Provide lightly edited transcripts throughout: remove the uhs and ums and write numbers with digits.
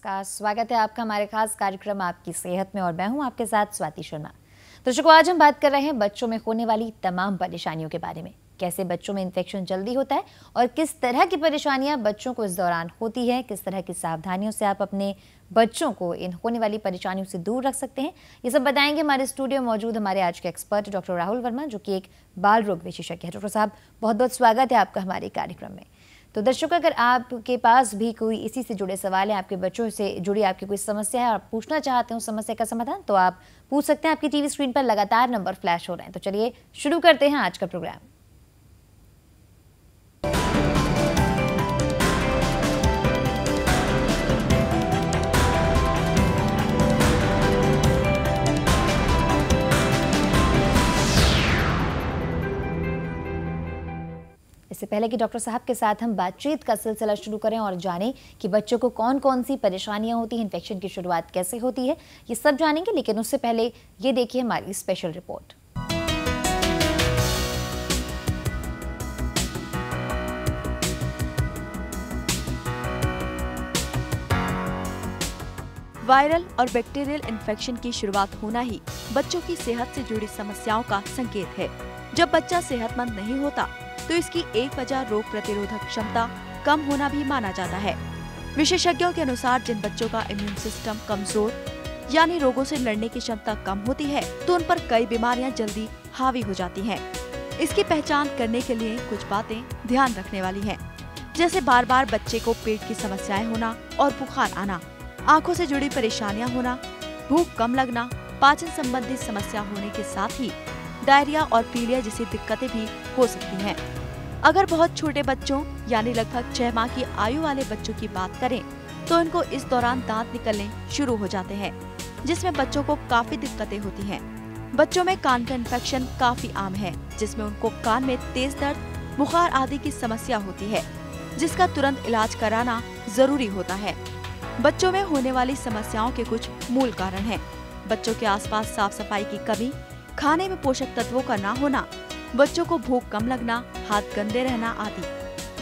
नमस्कार, स्वागत है आपका हमारे खास कार्यक्रम आपकी सेहत में और मैं हूं आपके साथ स्वाति शर्मा। दर्शकों, आज हम बात कर रहे हैं बच्चों में होने वाली तमाम परेशानियों के बारे में। कैसे बच्चों में इन्फेक्शन जल्दी होता है और किस तरह की परेशानियां बच्चों को इस दौरान होती है, किस तरह की सावधानियों से आप अपने बच्चों को इन होने वाली परेशानियों से दूर रख सकते हैं, ये सब बताएंगे हमारे स्टूडियो में मौजूद हमारे आज के एक्सपर्ट डॉक्टर राहुल वर्मा, जो कि एक बाल रोग विशेषज्ञ है। डॉक्टर साहब, बहुत बहुत स्वागत है आपका हमारे कार्यक्रम में। तो दर्शकों, अगर आपके पास भी कोई इसी से जुड़े सवाल है, आपके बच्चों से जुड़ी आपकी कोई समस्या है और आप पूछना चाहते हो समस्या का समाधान, तो आप पूछ सकते हैं। आपकी टीवी स्क्रीन पर लगातार नंबर फ्लैश हो रहे हैं। तो चलिए शुरू करते हैं आज का प्रोग्राम। इससे पहले कि डॉक्टर साहब के साथ हम बातचीत का सिलसिला शुरू करें और जानें कि बच्चों को कौन कौन सी परेशानियां होती हैं, इन्फेक्शन की शुरुआत कैसे होती है, ये सब जानेंगे। लेकिन उससे पहले ये देखिए हमारी स्पेशल रिपोर्ट। वायरल और बैक्टीरियल इन्फेक्शन की शुरुआत होना ही बच्चों की सेहत से जुड़ी समस्याओं का संकेत है। जब बच्चा सेहतमंद नहीं होता तो इसकी एक वजह रोग प्रतिरोधक क्षमता कम होना भी माना जाता है। विशेषज्ञों के अनुसार जिन बच्चों का इम्यून सिस्टम कमजोर यानी रोगों से लड़ने की क्षमता कम होती है तो उन पर कई बीमारियां जल्दी हावी हो जाती हैं। इसकी पहचान करने के लिए कुछ बातें ध्यान रखने वाली हैं, जैसे बार बार बच्चे को पेट की समस्याएं होना और बुखार आना, आँखों से जुड़ी परेशानियां होना, भूख कम लगना, पाचन संबंधी समस्या होने के साथ ही डायरिया और पीलिया जैसी दिक्कतें भी हो सकती हैं। अगर बहुत छोटे बच्चों यानी लगभग 6 माह की आयु वाले बच्चों की बात करें तो इनको इस दौरान दांत निकलने शुरू हो जाते हैं, जिसमें बच्चों को काफी दिक्कतें होती हैं। बच्चों में कान का इन्फेक्शन काफी आम है, जिसमें उनको कान में तेज दर्द, बुखार आदि की समस्या होती है, जिसका तुरंत इलाज कराना जरूरी होता है। बच्चों में होने वाली समस्याओं के कुछ मूल कारण हैं: बच्चों के आसपास साफ सफाई की कमी, खाने में पोषक तत्वों का ना होना, बच्चों को भूख कम लगना, हाथ गंदे रहना आदि।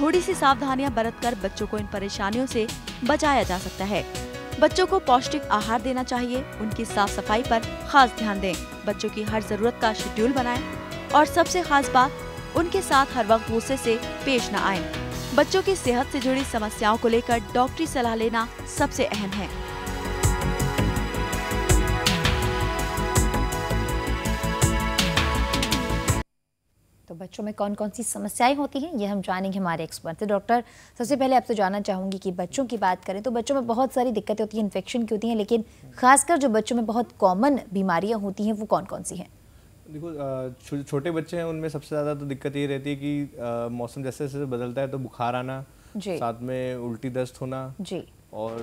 थोड़ी सी सावधानियां बरतकर बच्चों को इन परेशानियों से बचाया जा सकता है। बच्चों को पौष्टिक आहार देना चाहिए, उनकी साफ सफाई पर खास ध्यान दें, बच्चों की हर जरूरत का शेड्यूल बनाएं और सबसे खास बात, उनके साथ हर वक्त गुस्से से पेश न आएं। बच्चों की सेहत से जुड़ी समस्याओं को लेकर डॉक्टरी सलाह लेना सबसे अहम है। तो बच्चों में कौन कौन सी समस्याएं होती हैं, ये हम जानेंगे हमारे एक्सपर्ट से। डॉक्टर, सबसे पहले आपसे जानना चाहूंगी कि बच्चों की बात करें तो बच्चों में बहुत सारी दिक्कतें होती हैं, इन्फेक्शन की होती हैं, लेकिन खासकर जो बच्चों में बहुत कॉमन बीमारियां होती हैं वो कौन कौन सी हैं? देखो, छोटे बच्चे हैं उनमें सबसे ज़्यादा तो दिक्कत ये रहती है कि मौसम जैसे जैसे बदलता है तो बुखार आना, साथ में उल्टी दस्त होना जी, और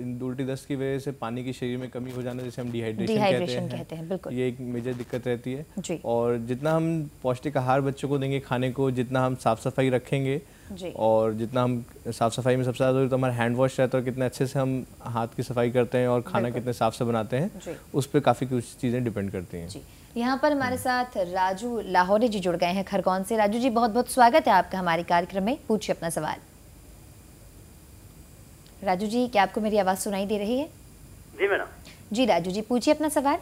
इन उल्टी दस्त की वजह से पानी की शरीर में कमी हो जाना, जैसे हम डिहाइड्रेशन कहते हैं। बिल्कुल, ये एक मेजर दिक्कत रहती है जी। और जितना हम पौष्टिक आहार बच्चों को देंगे खाने को, जितना हम साफ सफाई रखेंगे जी, और जितना हम साफ सफाई में सबसे ज़्यादा तो हमारा हैंड वॉश रहता है, और कितने अच्छे से हम हाथ की सफाई करते हैं और खाना कितने साफ से बनाते हैं, उस पर काफ़ी कुछ चीज़ें डिपेंड करती हैं। यहाँ पर हमारे साथ राजू लाहौरी जी जुड़ गए हैं खरगोन से। राजू जी, बहुत बहुत स्वागत है आपका हमारे कार्यक्रम में। पूछिए अपना सवाल। राजू जी, क्या आपको मेरी आवाज सुनाई दे रही है? जी मैडम। जी राजू जी, पूछिए अपना सवाल।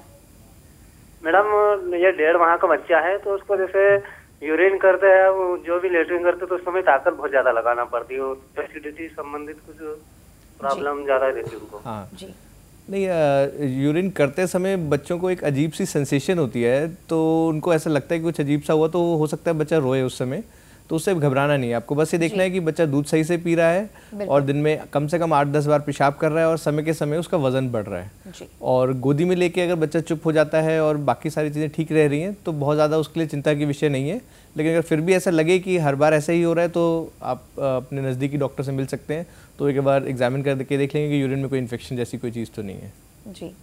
मैडम, ये 1.5 माह का बच्चा है तो उसको जैसे यूरिन करते हैं, वो जो भी लेटरिन करते तो उस समय ताकत बहुत ज्यादा लगाना पड़ती है, एसिडिटी संबंधित कुछ प्रॉब्लम ज्यादा रहती है उनको। हाँ जी। नहीं, यूरिन करते समय बच्चों को एक अजीब सी सेंसेशन होती है, तो उनको ऐसा लगता है कि कुछ अजीब सा हुआ, तो हो सकता है बच्चा रोए उस समय, तो उससे घबराना नहीं है। आपको बस ये देखना है कि बच्चा दूध सही से पी रहा है और दिन में कम से कम 8-10 बार पेशाब कर रहा है और समय के समय उसका वजन बढ़ रहा है। और गोदी में लेके अगर बच्चा चुप हो जाता है और बाकी सारी चीज़ें ठीक रह रही हैं तो बहुत ज़्यादा उसके लिए चिंता की विषय नहीं है। लेकिन अगर फिर भी ऐसा लगे कि हर बार ऐसा ही हो रहा है तो आप अपने नज़दीकी डॉक्टर से मिल सकते हैं, तो एक बार एग्जामिन करके देख लेंगे कि यूरिन में कोई इन्फेक्शन जैसी कोई चीज़ तो नहीं है। जी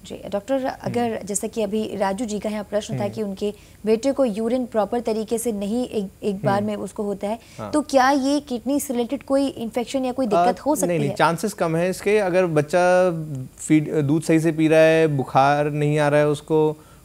जी डॉक्टर, अगर जैसे कि अभी राजू जी का यहाँ प्रश्न था कि उनके बेटे को यूरिन प्रॉपर तरीके से नहीं एक बार में उसको होता है, तो क्या ये किडनी से रिलेटेड कोई इन्फेक्शन या कोई दिक्कत हो सकती है? नहीं, चांसेस कम है इसके। अगर बच्चा दूध सही से पी रहा है, बुखार नहीं आ रहा है उसको,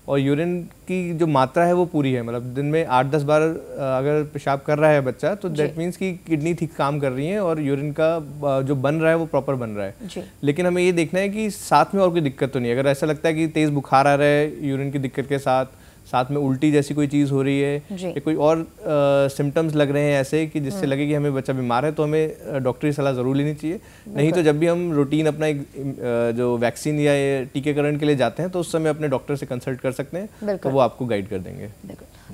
और यूरिन की जो मात्रा है वो पूरी है, मतलब दिन में 8-10 बार अगर पेशाब कर रहा है बच्चा तो दैट मीन्स कि किडनी ठीक काम कर रही है और यूरिन का जो बन रहा है वो प्रॉपर बन रहा है। लेकिन हमें ये देखना है कि साथ में और कोई दिक्कत तो नहीं है। अगर ऐसा लगता है कि तेज़ बुखार आ रहा है यूरिन की दिक्कत के साथ में उल्टी जैसी कोई चीज़ हो रही है या कोई और सिम्टम्स लग रहे हैं ऐसे कि जिससे लगे कि हमें बच्चा बीमार है, तो हमें डॉक्टरी सलाह ज़रूर लेनी चाहिए। नहीं तो जब भी हम रूटीन अपना एक जो वैक्सीन या टीकाकरण के लिए जाते हैं तो उस समय अपने डॉक्टर से कंसल्ट कर सकते हैं, तो वो आपको गाइड कर देंगे।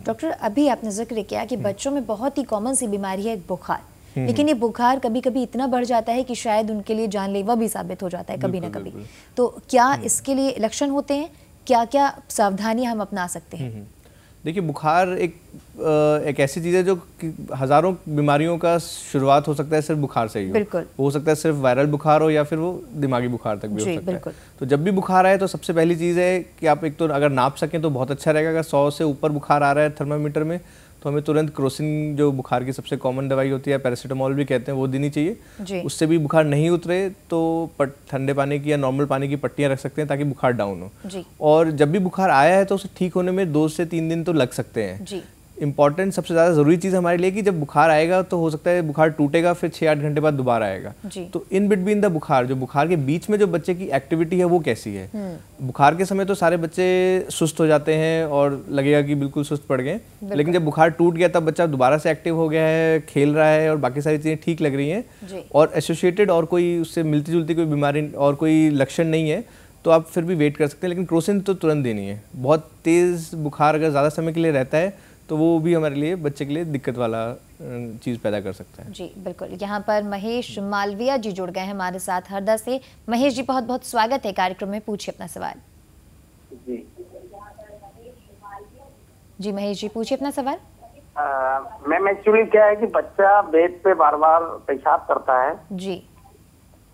डॉक्टर, अभी आपने जिक्र किया कि बच्चों में बहुत ही कॉमन सी बीमारी है बुखार, लेकिन ये बुखार कभी कभी इतना बढ़ जाता है कि शायद उनके लिए जानलेवा भी साबित हो जाता है कभी ना कभी। तो क्या इसके लिए लक्षण होते हैं, क्या क्या सावधानियां हम अपना सकते हैं? देखिए, बुखार एक ऐसी चीज़ है जो हज़ारों बीमारियों का शुरुआत हो सकता है सिर्फ बुखार से ही बिल्कुल हो सकता है सिर्फ वायरल बुखार हो या फिर वो दिमागी बुखार तक भी हो सकता है। तो जब भी बुखार आए तो सबसे पहली चीज़ है कि आप एक तो अगर नाप सकें तो बहुत अच्छा रहेगा। अगर 100 से ऊपर बुखार आ रहा है थर्मामीटर में तो हमें तुरंत क्रोसिन, जो बुखार की सबसे कॉमन दवाई होती है, पैरासीटामोल भी कहते हैं, वो देनी चाहिए। उससे भी बुखार नहीं उतरे तो ठंडे पानी की या नॉर्मल पानी की पट्टियाँ रख सकते हैं ताकि बुखार डाउन हो। और जब भी बुखार आया है तो उसे ठीक होने में 2 से 3 दिन तो लग सकते हैं। इंपॉर्टेंट सबसे ज़्यादा ज़रूरी चीज़ हमारे लिए कि जब बुखार आएगा तो हो सकता है बुखार टूटेगा, फिर 6-8 घंटे बाद दोबारा आएगा। तो इन बिटवीन द बुखार, जो बुखार के बीच में जो बच्चे की एक्टिविटी है वो कैसी है। बुखार के समय तो सारे बच्चे सुस्त हो जाते हैं और लगेगा कि बिल्कुल सुस्त पड़ गए, लेकिन जब बुखार टूट गया तब बच्चा दोबारा से एक्टिव हो गया है, खेल रहा है और बाकी सारी चीज़ें ठीक लग रही हैं और एसोसिएटेड और कोई उससे मिलती जुलती कोई बीमारी और कोई लक्षण नहीं है, तो आप फिर भी वेट कर सकते हैं। लेकिन क्रोसिन तो तुरंत देनी है। बहुत तेज़ बुखार अगर ज़्यादा समय के लिए रहता है तो वो भी हमारे लिए, बच्चे के लिए दिक्कत वाला चीज़ पैदा कर सकता है। जी बिल्कुल। यहाँ पर महेश मालविया जी जुड़ गए हैं हमारे साथ हरदा से। महेश जी, बहुत बहुत स्वागत है कार्यक्रम में, पूछिए अपना सवाल। जी महेश जी, पूछिए अपना सवाल। मैम, एक्चुअली क्या है कि बच्चा बेड पे बार बार पेशाब करता है जी,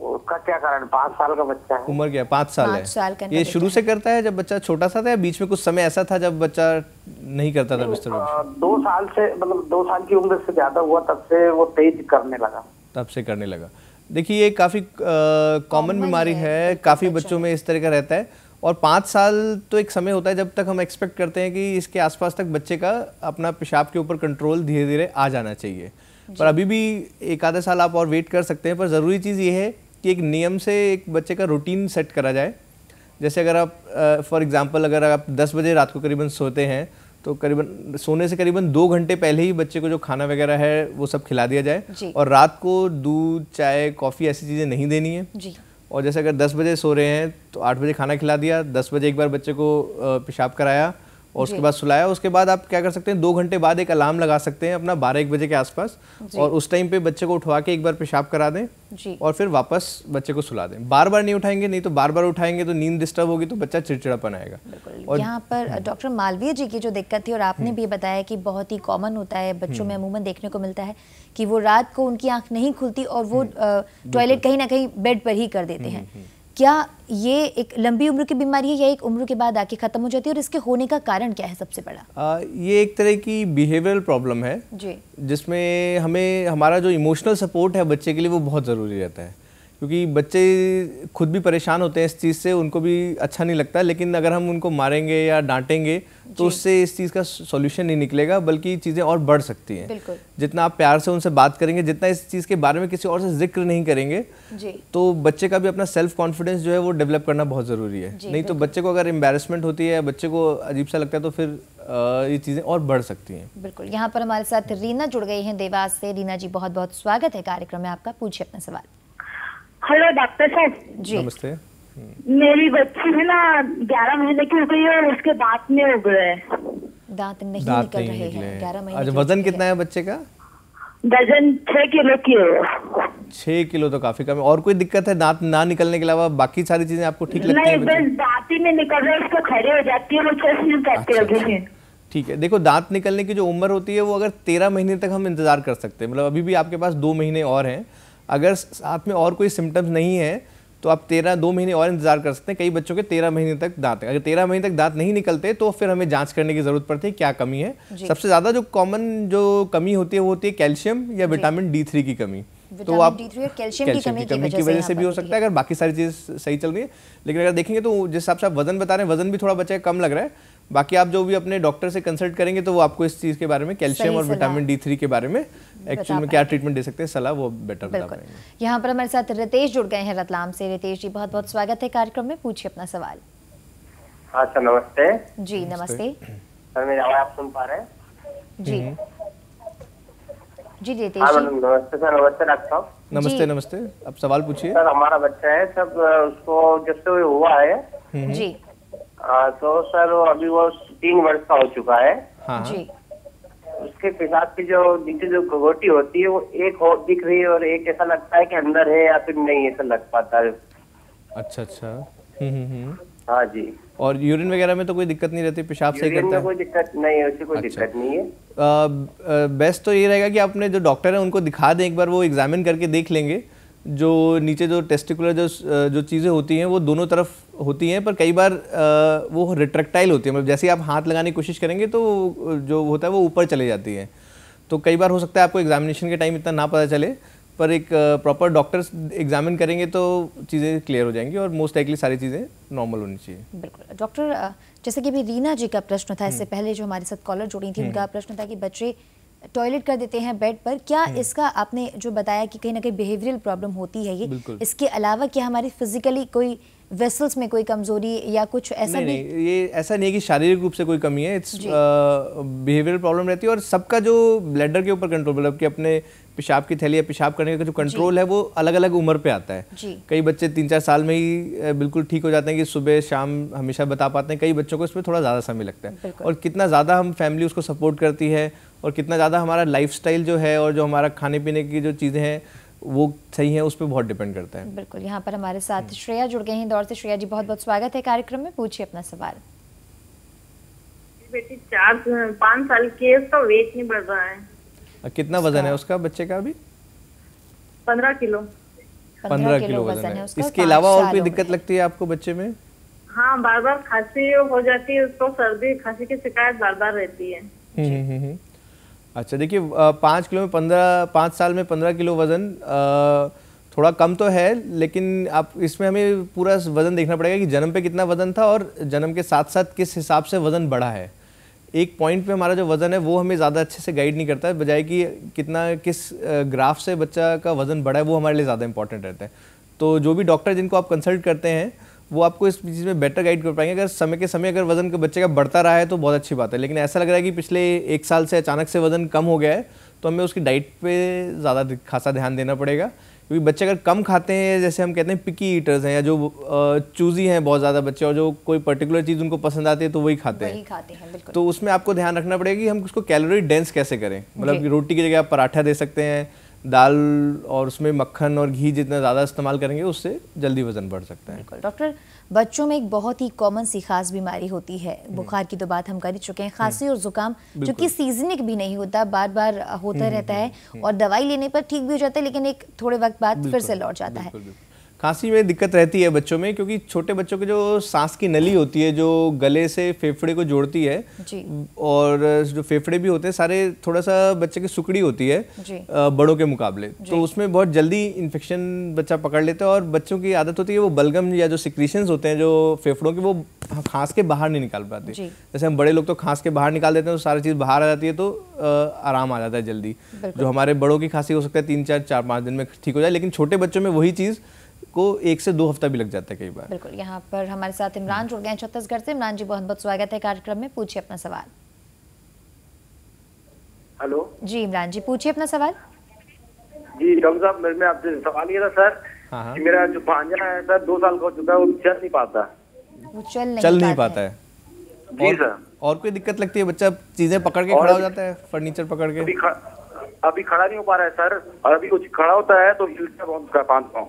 उसका क्या कारण? 5 साल का बच्चा है। उम्र क्या? 5 साल है। ये शुरू से करता है जब बच्चा छोटा सा था या बीच में कुछ समय ऐसा था जब बच्चा नहीं करता था बिस्तर पे? 2 साल से, मतलब 2 साल की उम्र से ज्यादा हुआ तब से वो तेज करने लगा। तब से करने लगा। देखिए, ये काफ़ी कॉमन बीमारी है, काफ़ी बच्चों में इस तरह का रहता है। और 5 साल तो एक समय होता है जब तक हम एक्सपेक्ट करते हैं कि इसके आसपास तक बच्चे का अपना पेशाब के ऊपर कंट्रोल धीरे धीरे आ जाना चाहिए। पर अभी भी 1 आधा साल आप और वेट कर सकते हैं। पर ज़रूरी चीज़ ये है कि एक नियम से एक बच्चे का रूटीन सेट करा जाए। जैसे अगर आप फॉर एग्जांपल अगर आप 10 बजे रात को करीबन सोते हैं तो करीबन सोने से करीबन 2 घंटे पहले ही बच्चे को जो खाना वगैरह है वो सब खिला दिया जाए। और रात को दूध, चाय, कॉफ़ी ऐसी चीज़ें नहीं देनी है जी। और जैसे अगर 10 बजे सो रहे हैं तो 8 बजे खाना खिला दिया, 10 बजे एक बार बच्चे को पेशाब कराया और उसके बाद सुलाया। उसके बाद आप क्या कर सकते हैं, 2 घंटे बाद एक अलार्म लगा सकते हैं अपना 12-1 बजे के आसपास, और उस टाइम पे बच्चे को उठवा के एक बार पेशाब करा दें और फिर वापस बच्चे को सुला दें। बार बार नहीं उठाएंगे, नहीं तो बार बार उठाएंगे तो नींद डिस्टर्ब होगी तो बच्चा चिड़चिड़ापन आएगा। और यहाँ पर डॉक्टर मालवीय जी की जो दिक्कत थी, और आपने भी बताया कि बहुत ही कॉमन होता है, बच्चों में अमूमन देखने को मिलता है कि वो रात को उनकी आंख नहीं खुलती और वो टॉयलेट कहीं ना कहीं बेड पर ही कर देते हैं। क्या ये एक लंबी उम्र की बीमारी है या एक उम्र के बाद आके खत्म हो जाती है, और इसके होने का कारण क्या है सबसे बड़ा? ये एक तरह की बिहेवियरल प्रॉब्लम है जी, जिसमें हमें हमारा जो इमोशनल सपोर्ट है बच्चे के लिए वो बहुत ज़रूरी रहता है, क्योंकि बच्चे खुद भी परेशान होते हैं इस चीज़ से, उनको भी अच्छा नहीं लगता। लेकिन अगर हम उनको मारेंगे या डांटेंगे तो उससे इस चीज़ का सॉल्यूशन नहीं निकलेगा, बल्कि चीज़ें और बढ़ सकती हैं। जितना आप प्यार से उनसे बात करेंगे, जितना इस चीज़ के बारे में किसी और से जिक्र नहीं करेंगे जी, तो बच्चे का भी अपना सेल्फ कॉन्फिडेंस जो है वो डेवलप करना बहुत ज़रूरी है। नहीं तो बच्चे को अगर एम्बैरेसमेंट होती है, बच्चे को अजीब सा लगता है, तो फिर ये चीज़ें और बढ़ सकती हैं। बिल्कुल। यहाँ पर हमारे साथ रीना जुड़ गई हैं देवास से। रीना जी, बहुत बहुत स्वागत है कार्यक्रम में आपका, पूछिए अपना सवाल। हेलो डॉक्टर साहब जी। नमस्ते। मेरी बच्ची है ना 11 महीने की हो गई है और उसके दांत नहीं उग रहे हैं। दांत नहीं निकल रहे हैं 11 महीने। अच्छा, वजन कितना है बच्चे का? वजन 6 किलो की है। 6 किलो तो काफी कम है। और कोई दिक्कत है दांत ना निकलने के अलावा? बाकी सारी चीजें आपको ठीक लगती है? नहीं, बस दांत ही नहीं निकल रहे, उसको खड़े हो जाती है, वो चेस्ट करते हैं। ठीक है, देखो दांत निकलने की जो उम्र होती है वो अगर 13 महीने तक हम इंतजार कर सकते हैं, मतलब अभी भी आपके पास 2 महीने और हैं। अगर साथ में और कोई सिम्टम्स नहीं है तो आप 2 महीने और इंतजार कर सकते हैं। कई बच्चों के 13 महीने तक दांत, अगर 13 महीने तक दांत नहीं निकलते तो फिर हमें जांच करने की जरूरत पड़ती है क्या कमी है। सबसे ज्यादा जो कॉमन जो कमी होती है वो होती है कैल्शियम या विटामिन D3 की कमी। तो आप कैल्शियम की कमी की वजह से भी हो सकता है, अगर बाकी सारी चीज़ सही चल रही है। लेकिन अगर देखेंगे तो जिस हिसाब से आप वजन बता रहे हैं, वजन भी थोड़ा बच्चे का कम लग रहा है, बाकी आप जो भी अपने डॉक्टर से कंसल्ट करेंगे तो वो आपको इस चीज़ के बारे में, कैल्शियम और विटामिन D3 के बारे में एक्चुअली में क्या ट्रीटमैंट दे सकते हैं, सलाह वो बेटर बता पाएंगे। यहाँ पर हमारे साथ रितेश जुड़ गए हैं रतलाम से। रितेश जी, बहुत बहुत स्वागत है कार्यक्रम में, पूछिए अपना सवाल। हाँ सर, नमस्ते। जी नमस्ते सर, मेरी आवाज आप सुन पा रहे हैं? जी जी रितेश हाँ जी। नमस्ते सर। नमस्ते डॉक्टर साहब। नमस्ते नमस्ते, आप सवाल पूछिए। सर, हमारा बच्चा है सब, उसको जब से हुआ है जी तो सर अभी वो 3 वर्ष का हो चुका है। हाँ जी उसके पेशाब की जो नीचे जो घोटी होती है वो एक हो दिख रही है और एक ऐसा लगता है कि अंदर है या फिर नहीं ऐसा लग पाता है। अच्छा अच्छा। हाँ जी। और यूरिन वगैरह में तो कोई दिक्कत नहीं रहती, पेशाब सही यूरिन करता में है? कोई दिक्कत नहीं है, उससे कोई दिक्कत नहीं है। बेस्ट तो ये रहेगा कि आपने जो डॉक्टर है उनको दिखा दें, एक बार वो एग्जामिन करके देख लेंगे। जो नीचे जो टेस्टिकुलर जो चीज़ें होती हैं वो दोनों तरफ होती हैं, पर कई बार वो रिट्रैक्टाइल होती है, मतलब जैसे आप हाथ लगाने की कोशिश करेंगे तो जो होता है वो ऊपर चले जाती हैं। तो कई बार हो सकता है आपको एग्जामिनेशन के टाइम इतना ना पता चले, पर एक प्रॉपर डॉक्टर एग्जामिन करेंगे तो चीज़ें क्लियर हो जाएंगी और मोस्ट लाइकली सारी चीज़ें नॉर्मल होनी चाहिए। बिल्कुल डॉक्टर, जैसे कि अभी रीना जी का प्रश्न था, इससे पहले जो हमारे साथ कॉलर जुड़ी थी उनका प्रश्न था कि बच्चे टॉयलेट कर देते हैं बेड पर, क्या इसका आपने जो बताया कि कहीं ना कहीं बिहेवियरल प्रॉब्लम होती है ये, इसके अलावा क्या हमारी फिजिकली कोई वेसल्स में कोई कमजोरी या कुछ ऐसा भी? नहीं, ये ऐसा नहीं है कि शारीरिक रूप से कोई कमी है, इट्स बिहेवियरल प्रॉब्लम रहती है। और सबका जो ब्लैडर के ऊपर कंट्रोल, मतलब कि अपने पेशाब की थैली या पेशाब करने का जो कंट्रोल है वो अलग अलग उम्र पे आता है। कई बच्चे 3-4 साल में ही बिल्कुल ठीक हो जाते हैं कि सुबह शाम हमेशा बता पाते हैं, कई बच्चों को इसमें थोड़ा ज़्यादा समय लगता है। और कितना ज़्यादा हम फैमिली उसको सपोर्ट करती है और कितना ज़्यादा हमारा लाइफस्टाइल जो है और जो हमारा खाने पीने की जो चीज़ें हैं वो सही है, उस पर बहुत डिपेंड करता है। बिल्कुल। यहाँ पर हमारे साथ श्रेया जुड़ गई हैं इंदौर से। श्रेया जी, बहुत बहुत स्वागत है कार्यक्रम में, पूछिए अपना सवाल। बेटी 4-5 साल की है, उसका वेट नहीं बढ़ रहा है। कितना वजन है उसका बच्चे का अभी? 15 किलो। 15 किलो वजन है उसका। इसके अलावा और कोई दिक्कत लगती है आपको बच्चे में? हाँ, बार बार खांसी हो जाती है उसको, सर्दी खांसी की शिकायत बार बार रहती है। अच्छा, देखिए 5 किलो में 5 साल में 15 किलो वजन थोड़ा कम तो है, लेकिन आप इसमें हमें पूरा वजन देखना पड़ेगा कि जन्म पे कितना वजन था और जन्म के साथ साथ किस हिसाब से वजन बढ़ा है। एक पॉइंट पे हमारा जो वजन है वो हमें ज़्यादा अच्छे से गाइड नहीं करता है, बजाय कि किस ग्राफ से बच्चा का वजन बढ़ा है वो हमारे लिए ज़्यादा इंपॉर्टेंट रहता है। तो जो भी डॉक्टर जिनको आप कंसल्ट करते हैं वो आपको इस चीज़ में बेटर गाइड कर पाएंगे। अगर समय के समय अगर वजन के बच्चे का बढ़ता रहा है तो बहुत अच्छी बात है, लेकिन ऐसा लग रहा है कि पिछले 1 साल से अचानक से वजन कम हो गया है तो हमें उसकी डाइट पे ज़्यादा खासा ध्यान देना पड़ेगा। क्योंकि बच्चे अगर कम खाते हैं, जैसे हम कहते हैं पिकी ईटर्स हैं या जो चूजी हैं बहुत ज़्यादा बच्चे, और जो कोई पर्टिकुलर चीज़ उनको पसंद आती है तो वही खाते हैं। तो उसमें आपको ध्यान रखना पड़ेगा कि हम उसको कैलोरी डेंस कैसे करें। मतलब रोटी की जगह आप पराठा दे सकते हैं, दाल और उसमें मक्खन और घी जितना ज़्यादा इस्तेमाल करेंगे उससे जल्दी वजन बढ़ सकता है। डॉक्टर, बच्चों में एक बहुत ही कॉमन सी खास बीमारी होती है, बुखार की तो बात हम कर ही चुके हैं, खांसी और जुकाम जो कि सीजनिक भी नहीं होता, बार बार होता रहता है और दवाई लेने पर ठीक भी हो जाता है, लेकिन एक थोड़े वक्त बाद फिर से लौट जाता है। खांसी में दिक्कत रहती है बच्चों में, क्योंकि छोटे बच्चों के जो सांस की नली होती है जो गले से फेफड़े को जोड़ती है जी। और जो फेफड़े भी होते हैं सारे थोड़ा सा बच्चे की सुकड़ी होती है बड़ों के मुकाबले, तो उसमें बहुत जल्दी इन्फेक्शन बच्चा पकड़ लेता है। और बच्चों की आदत होती है वो बलगम या जो सिक्रीशंस होते हैं जो फेफड़ों के वो खांस के बाहर नहीं निकाल पाते। जैसे हम बड़े लोग तो खांस के बाहर निकाल देते हैं तो सारी चीज़ बाहर आ जाती है तो आराम आ जाता है जल्दी। जो हमारे बड़ों की खांसी हो सकता है 3-4-5 दिन में ठीक हो जाए, लेकिन छोटे बच्चों में वही चीज़ को 1 से 2 हफ्ता भी लग जाता है कई बार। बिल्कुल। यहाँ पर हमारे साथ इमरान जुड़ गए हैं छत्तीसगढ़ से। इमरान जी, बहुत बहुत स्वागत है कार्यक्रम में, पूछिए अपना सवाल। हेलो जी इमरान जी, पूछिए अपना सवाल। जी डॉक्टर साहब, मैं आपसे सवाल ये था सर कि मेरा जो भांजा है सर 2 साल का हो चुका है, वो चल नहीं पाता। वो चल नहीं पाता है। जी सर। और कोई दिक्कत लगती है? बच्चा चीजें पकड़ के खड़ा हो जाता है, फर्नीचर पकड़ के? अभी खड़ा नहीं हो पा रहा है सर, और अभी कुछ खड़ा होता है तो हिलता बहुत 5 पाँव।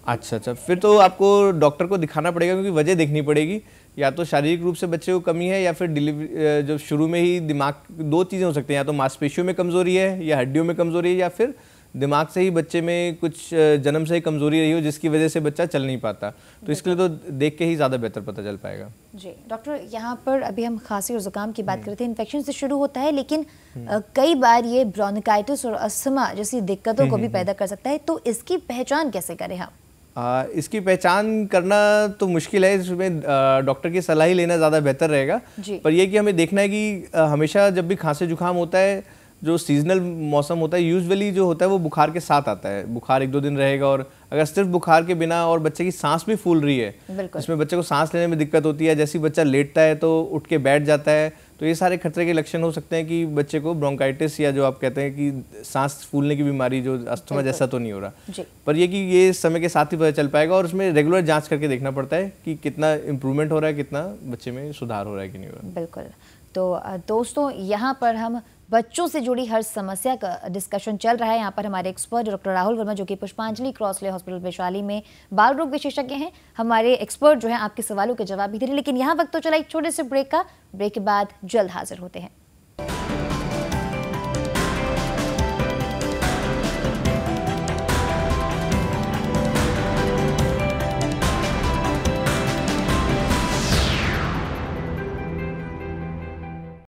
अच्छा, फिर तो आपको डॉक्टर को दिखाना पड़ेगा, क्योंकि वजह देखनी पड़ेगी। या तो शारीरिक रूप से बच्चे को कमी है या फिर डिलीवरी जो शुरू में ही दिमाग, 2 चीज़ें हो सकती हैं, या तो मांसपेशियों में कमजोरी है या हड्डियों में कमजोरी है, या फिर दिमाग से ही बच्चे में कुछ जन्म से ही कमजोरी रही हो जिसकी वजह से बच्चा चल नहीं पाता। तो इसके लिए तो देख के ही ज़्यादा बेहतर पता चल पाएगा। जी डॉक्टर, यहाँ पर अभी हम खांसी और जुकाम की बात करते हैं, इन्फेक्शन से शुरू होता है, लेकिन कई बार ये ब्रोंकाइटिस और अस्थमा जैसी दिक्कतों को भी पैदा कर सकता है, तो इसकी पहचान कैसे करें हम? इसकी पहचान करना तो मुश्किल है, इसमें डॉक्टर की सलाह ही लेना ज़्यादा बेहतर रहेगा। पर यह कि हमें देखना है कि हमेशा जब भी खांसी जुकाम होता है, जो सीजनल मौसम होता है यूजुअली जो होता है वो बुखार के साथ आता है। बुखार 1-2 दिन रहेगा, और अगर सिर्फ बुखार के बिना और बच्चे की सांस भी फूल रही है, इसमें बच्चे को सांस लेने में दिक्कत होती है, जैसे ही बच्चा लेटता है तो उठ के बैठ जाता है, तो ये सारे खतरे के लक्षण हो सकते हैं कि बच्चे को ब्रोंकाइटिस या जो आप कहते हैं कि सांस फूलने की बीमारी, जो अस्थमा जैसा तो नहीं हो रहा। पर ये कि ये समय के साथ ही पता चल पाएगा, और उसमें रेगुलर जांच करके देखना पड़ता है कि कितना इम्प्रूवमेंट हो रहा है, कितना बच्चे में सुधार हो रहा है कि नहीं हो रहा। बिल्कुल। तो दोस्तों, यहाँ पर हम बच्चों से जुड़ी हर समस्या का डिस्कशन चल रहा है। यहाँ पर हमारे एक्सपर्ट डॉक्टर राहुल वर्मा, जो कि पुष्पांजलि क्रॉसले हॉस्पिटल वैशाली में बाल रोग विशेषज्ञ हैं, हमारे एक्सपर्ट जो हैं आपके सवालों के जवाब भी दे रहे हैं। लेकिन यहाँ वक्त तो चला एक छोटे से ब्रेक का। ब्रेक के बाद जल्द हाजिर होते हैं।